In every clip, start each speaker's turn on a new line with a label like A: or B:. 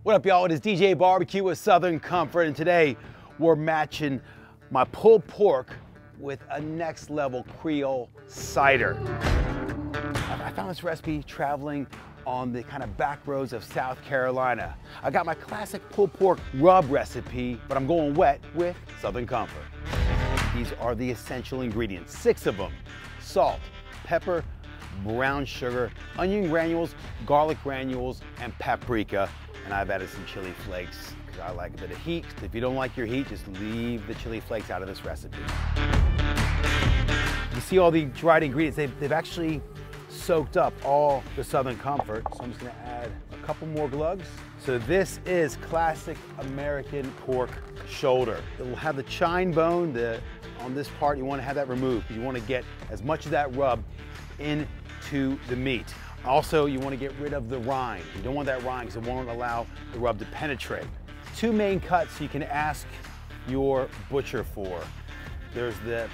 A: What up, y'all? It is DJ Barbecue with Southern Comfort, and today we're matching my pulled pork with a next level Creole cider. I found this recipe traveling on the kind of back roads of South Carolina. I got my classic pulled pork rub recipe, but I'm going wet with Southern Comfort. These are the essential ingredients, 6 of them: salt, pepper, brown sugar, onion granules, garlic granules, and paprika. And I've added some chili flakes because I like a bit of heat. If you don't like your heat, just leave the chili flakes out of this recipe. You see all the dried ingredients, they've actually soaked up all the Southern Comfort. So I'm just gonna add a couple more glugs. So this is classic American pork shoulder. It will have the chine bone on this part. You wanna have that removed. You wanna get as much of that rub into the meat. Also, you want to get rid of the rind. You don't want that rind because it won't allow the rub to penetrate. 2 main cuts you can ask your butcher for. There's the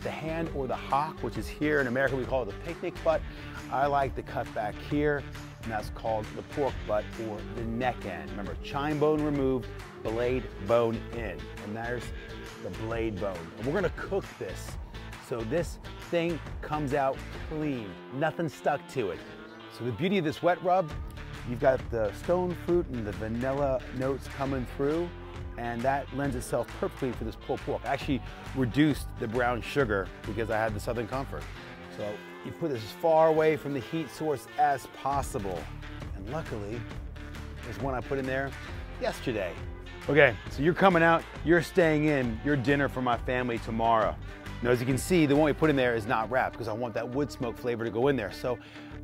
A: hand or the hock, which is here. In America, we call it the picnic butt. I like the cut back here, and that's called the pork butt or the neck end. Remember, chine bone removed, blade bone in. And there's the blade bone. And we're gonna cook this. So this thing comes out clean, nothing stuck to it. So the beauty of this wet rub, you've got the stone fruit and the vanilla notes coming through, and that lends itself perfectly for this pulled pork. I actually reduced the brown sugar because I had the Southern Comfort. So you put this as far away from the heat source as possible. And luckily, there's one I put in there yesterday. Okay, so you're coming out, you're staying in your dinner for my family tomorrow. Now, as you can see, the one we put in there is not wrapped because I want that wood smoke flavor to go in there. So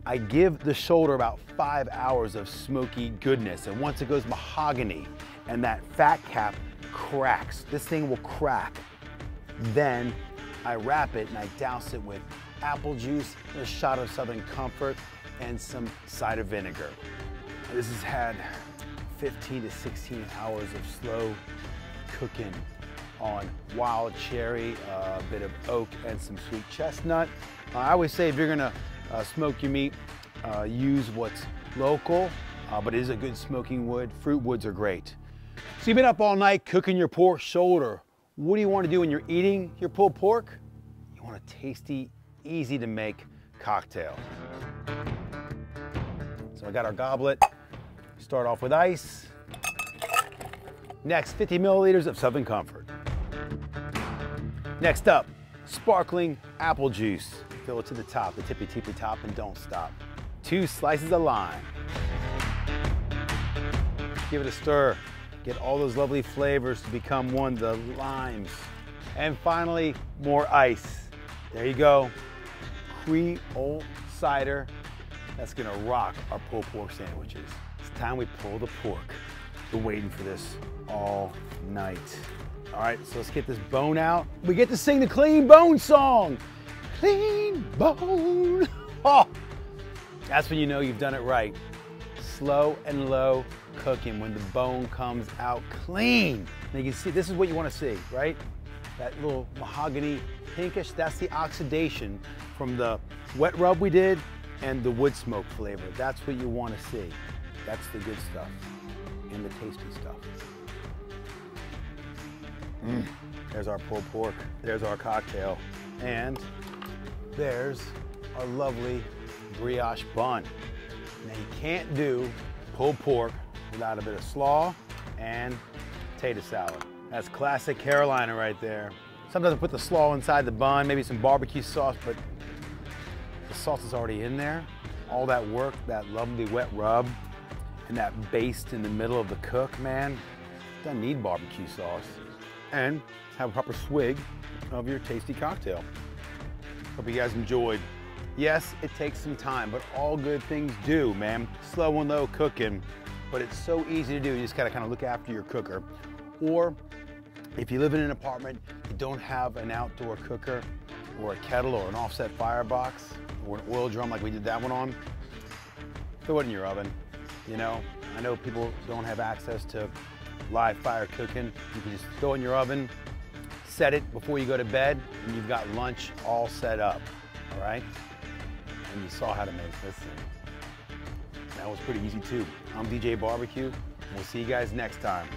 A: I give the shoulder about 5 hours of smoky goodness. And once it goes mahogany and that fat cap cracks, this thing will crack. Then I wrap it and I douse it with apple juice, a shot of Southern Comfort, and some cider vinegar. This has had 15 to 16 hours of slow cooking on wild cherry, a bit of oak, and some sweet chestnut. I always say if you're gonna smoke your meat, use what's local, but it is a good smoking wood. Fruit woods are great. So you've been up all night cooking your pork shoulder. What do you want to do when you're eating your pulled pork? You want a tasty, easy to make cocktail. So I got our goblet. Start off with ice. Next, 50 milliliters of Southern Comfort. Next up, sparkling apple juice. Fill it to the top, the tippy top, and don't stop. 2 slices of lime. Give it a stir. Get all those lovely flavors to become one, the limes. And finally, more ice. There you go. Creole cider. That's gonna rock our pulled pork sandwiches. It's time we pull the pork. Been waiting for this all night. All right, so let's get this bone out. We get to sing the clean bone song. Clean bone. Oh, that's when you know you've done it right. Slow and low cooking when the bone comes out clean. Now you can see, this is what you want to see, right? That little mahogany pinkish, that's the oxidation from the wet rub we did and the wood smoke flavor. That's what you want to see. That's the good stuff and the tasty stuff. There's our pulled pork, there's our cocktail, and there's our lovely brioche bun. Now you can't do pulled pork without a bit of slaw and potato salad. That's classic Carolina right there. Sometimes I put the slaw inside the bun, maybe some barbecue sauce, but the sauce is already in there. All that work, that lovely wet rub, and that baste in the middle of the cook, man, doesn't need barbecue sauce. And have a proper swig of your tasty cocktail. Hope you guys enjoyed. Yes, it takes some time, but all good things do, man. Slow and low cooking, but it's so easy to do. You just gotta kind of look after your cooker. Or if you live in an apartment, you don't have an outdoor cooker or a kettle or an offset firebox or an oil drum like we did that one on, throw it in your oven. You know, I know people don't have access to live fire cooking. You can just throw it in your oven, set it before you go to bed, and you've got lunch all set up, all right? And you saw how to make this thing. That was pretty easy too. I'm DJ Barbecue. We'll see you guys next time.